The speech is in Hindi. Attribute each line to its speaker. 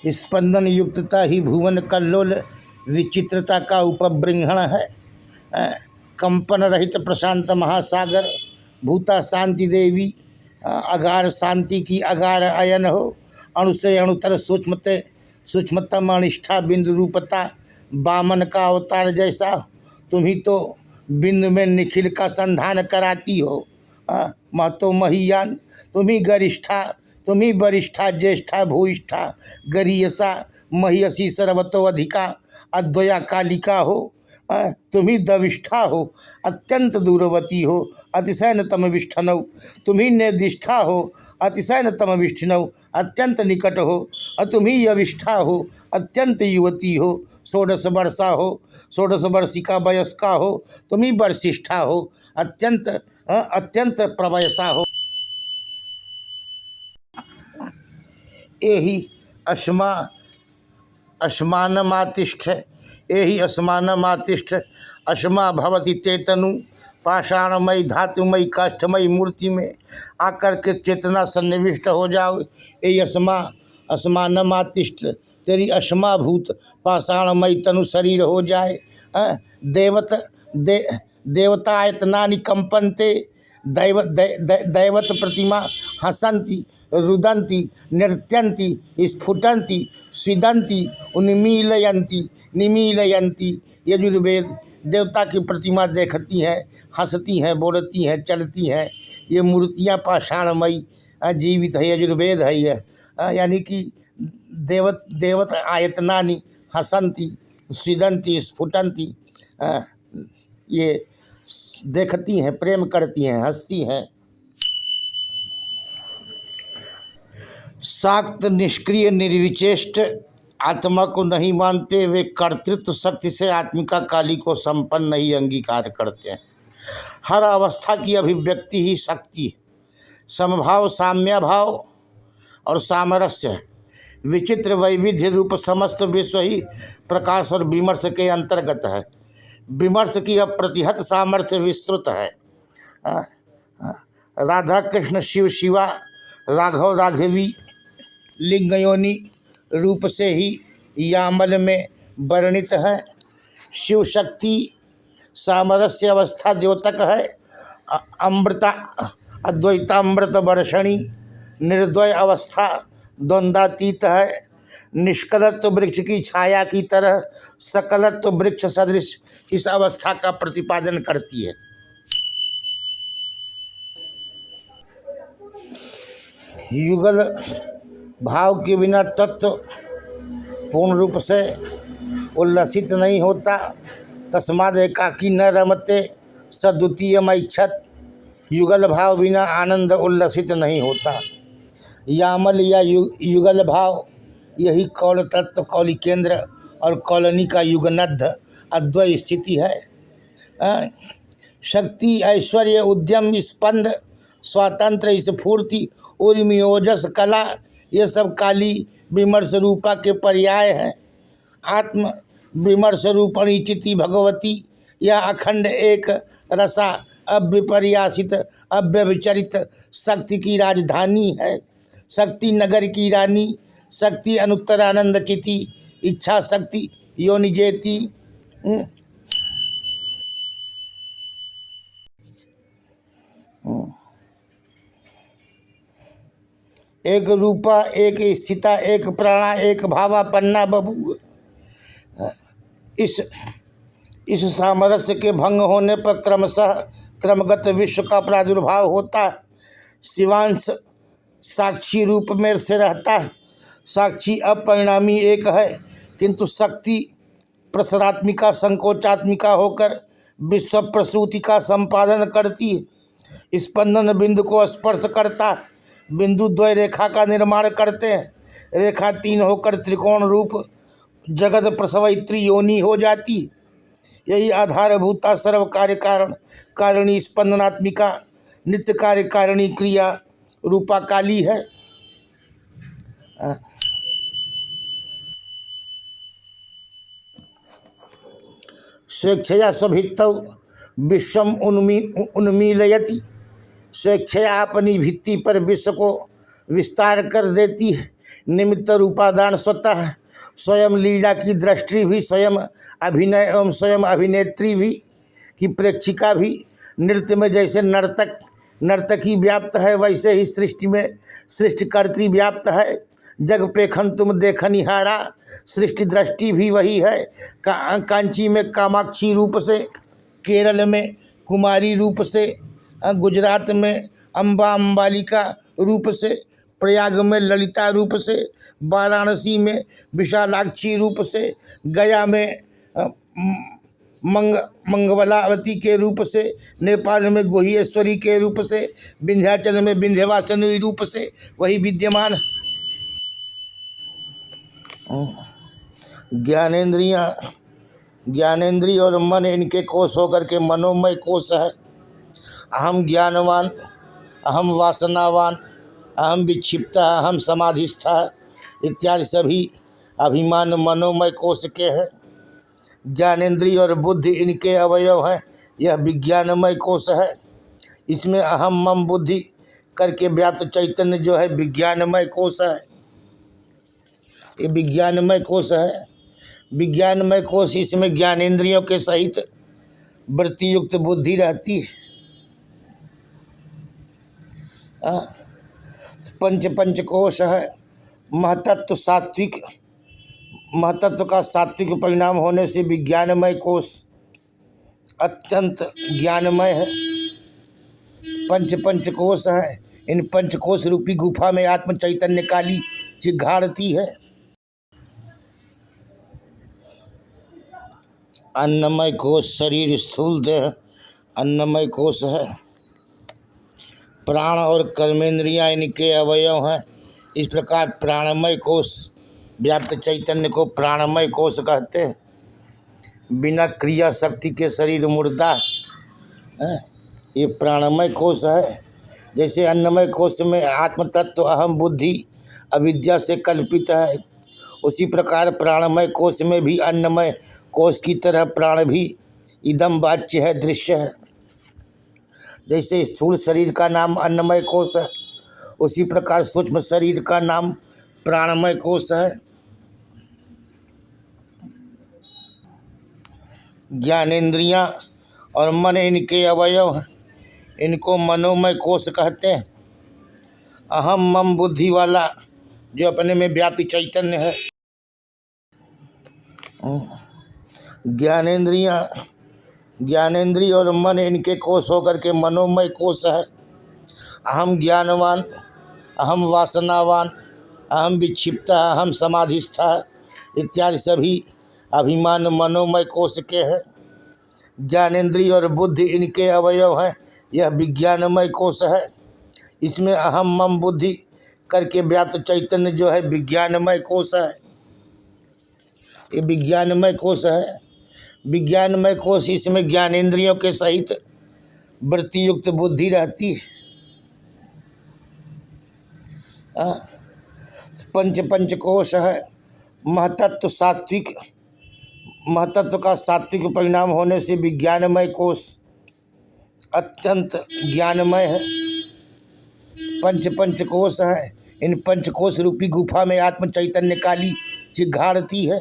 Speaker 1: स्पंदन युक्तता ही भुवन कल्लोल विचित्रता का उपबृंहण है। कंपन रहित प्रशांत महासागर भूता शांति देवी, अगार शांति की अगार अयन हो। अणु से अणुतर सूक्ष्मतम अनिष्ठा बिंदु रूपता बामन का अवतार जैसा। तुम ही तो बिंदु में निखिल का संधान कराती हो। महतो महीयान, तुम ही गरिष्ठा, तुम ही वरिष्ठा ज्येष्ठा भूयिष्ठा गरीयसा महीयसी सर्वतो अधिका अद्वया कालिका हो। तुम ही दविष्ठा हो, अत्यंत दूरवती हो, अतिशयनतम विष्ठनौ। तुम ही निर्दिष्ठा हो, अतिशयनतम विष्ठिनौ, अत्यंत निकट हो। और तुम ही यविष्ठा हो, अत्यंत युवती हो। षोडश वर्षा हो, षोडश वर्षिका वयस्का हो। तुम ही वर्षिष्ठा हो, अत्यंत प्रवयसा हो। एहि असमानमातिष्ठ, एहि असमानमातिष्ठ असमा भवति तेतनु पाषाणमयी धातुमयी काष्ठमयी मूर्ति में आकर के चेतना सन्निविष्ट हो जाओ। ये असमानमातिष्ठ, तेरी असमाभूत पाषाणमयी तनु शरीर हो जाए। देवतायतनानि कंपन्ते, दैवत प्रतिमा हसंती रुदंती नृत्यंती स्फुटंती स्विदंती निमीलयंती। यजुर्वेद देवता की प्रतिमा देखती हैं, हंसती हैं, बोलती हैं, चलती हैं। ये मूर्तियाँ पाषाणमयी जीवित है। यजुर्वेद है ये, यानी कि देवत आयतनानि हसंती स्विदंती स्फुटंती, ये देखती हैं, प्रेम करती हैं, हंसती हैं। शाक्त निष्क्रिय निर्विचेष्ट आत्मा को नहीं मानते, वे कर्तृत्व शक्ति से आत्मिका काली को संपन्न ही अंगीकार करते हैं। हर अवस्था की अभिव्यक्ति ही शक्ति, समभाव, साम्यभाव और सामरस्य, विचित्र वैविध्य रूप समस्त विश्व ही प्रकाश और विमर्श के अंतर्गत है। विमर्श की अप्रतिहत सामर्थ्य विस्तृत है। राधा कृष्ण शिव शिवा राघव राघवी लिंगयोनि रूप से ही यामल में वर्णित है। शिव शक्ति सामरस्य अवस्था द्योतक है। अमृता अद्वैतामृत वर्षणी निर्द्वय अवस्था द्वंद्वातीत है। निष्कलत्व वृक्ष की छाया की तरह सकलत्व वृक्ष सदृश इस अवस्था का प्रतिपादन करती है। युगल भाव के बिना तत्व पूर्ण रूप से उल्लसित नहीं होता। तस्माद एकाकी न रमते सद्वितीयमैच्छत्। युगल भाव बिना आनंद उल्लसित नहीं होता। यामल या युगल भाव यही कौल तत्व, कौली केंद्र और कॉलोनी का युगनद्ध अद्वय स्थिति है। शक्ति, ऐश्वर्य, उद्यम, स्पंद, स्वातंत्र, स्फूर्ति, उर्मी, ओजस, कला, ये सब काली विमर्श रूपा के पर्याय हैं। आत्म विमर्श रूपणी चिति भगवती या अखंड एक रसा अव्यपर्यासित अव्यभिचरित शक्ति की राजधानी है। शक्ति नगर की रानी, शक्ति अनुत्तरानंद चिति, इच्छा शक्ति योनिजेति। एक रूपा, एक स्थिता, एक प्राणा, एक भावापन्ना बभू। इस सामरस्य के भंग होने पर क्रमशः क्रमगत विश्व का प्रादुर्भाव होता। शिवांश साक्षी रूप में से रहता है। साक्षी अपरिणामी एक है, किंतु शक्ति प्रसरात्मिका संकोचात्मिका होकर विश्व प्रसूति का संपादन करती है। स्पंदन बिंदु को स्पर्श करता, बिंदु द्वय रेखा का निर्माण करते हैं। रेखा तीन होकर त्रिकोण रूप जगत प्रसवित्री योनि हो जाती। यही आधारभूता सर्व कार्य कारण कारिणी स्पंदनात्मिका नित्य कार्य कारिणी क्रिया रूपा काली है। स्वेच्छया स्वभित्तौ विश्वम उन्मीलयति। स्वेच्छया अपनी भित्ति पर विश्व को विस्तार कर देती है। निमित्त रूपादान स्वतः, स्वयं लीला की दृष्टि भी, स्वयं अभिनय एवं स्वयं अभिनेत्री भी कि प्रेक्षिका भी। नृत्य में जैसे नर्तकी व्याप्त है, वैसे ही सृष्टि में सृष्टिकर्त्री व्याप्त है। जग पेखन तुम देखनिहारा, सृष्टि दृष्टि भी वही है। कांची में कामाक्षी रूप से, केरल में कुमारी रूप से, गुजरात में अम्बा अम्बालिका रूप से, प्रयाग में ललिता रूप से, वाराणसी में विशालाक्षी रूप से, गया में मंगवलावती के रूप से, नेपाल में गोहिएश्वरी के रूप से, विंध्याचल में विंध्यवासिनी रूप से वही विद्यमान। ज्ञानेंद्रिय और मन इनके कोष होकर के मनोमय कोष है। अहम ज्ञानवान, अहम वासनावान, अहम विक्षिप्ता, अहम समाधिस्था इत्यादि सभी अभिमान मनोमय कोष के हैं। ज्ञानेंद्रिय और बुद्धि इनके अवयव हैं। यह विज्ञानमय कोष है। इसमें अहम मम बुद्धि करके व्याप्त चैतन्य जो है विज्ञानमय कोष है। ये विज्ञानमय कोष है। विज्ञानमय कोष, इसमें ज्ञानेंद्रियों के सहित वृत्ति युक्त बुद्धि रहती है। पंचकोश है। महतत्व सात्विक, महतत्व का सात्विक परिणाम होने से विज्ञानमय कोष अत्यंत ज्ञानमय है। पंचकोश है। इन पंचकोश रूपी गुफा में आत्म चैतन्य काली चिघाड़ती है। अन्नमय कोश शरीर स्थूल देह अन्नमय कोश है। प्राण और कर्मेंद्रियां इनके अवयव हैं। इस प्रकार प्राणमय कोश व्याप्त चैतन्य को प्राणमय कोश कहते हैं। बिना क्रिया शक्ति के शरीर मुर्दा है। ये प्राणमय कोश है। जैसे अन्नमय कोश में आत्म तत्व अहम बुद्धि अविद्या से कल्पित है, उसी प्रकार प्राणमय कोश में भी अन्नमय कोश की तरह प्राण भी इदम वाच्य है, दृश्य है। जैसे स्थूल शरीर का नाम अन्नमय कोश है, उसी प्रकार सूक्ष्म शरीर का नाम प्राणमय कोश है। ज्ञानेंद्रियां और मन इनके अवयव हैं। इनको मनोमय कोश कहते हैं। अहम मम बुद्धि वाला जो अपने में व्याप्त चैतन्य है। ज्ञानेंद्रिय और मन इनके कोश होकर के मनोमय कोश है। अहम ज्ञानवान, अहम वासनावान, अहम विक्षिप्ता, अहम समाधिस्था इत्यादि सभी अभिमान मनोमय कोश के हैं। ज्ञानेंद्रिय और बुद्धि इनके अवयव हैं। यह विज्ञानमय कोश है। इसमें अहम मम बुद्धि करके व्याप्त चैतन्य जो है विज्ञानमय कोश है। ये विज्ञानमय कोश है। विज्ञानमय कोश, इसमें ज्ञानेंद्रियों के सहित वृत्ति युक्त बुद्धि रहती है। पंचकोश है। महतत्व सात्विक, महतत्व का सात्विक परिणाम होने से विज्ञानमय कोश अत्यंत ज्ञानमय है। पंचकोश है। इन पंचकोश रूपी गुफा में आत्म चैतन्य काली चिघाड़ती है।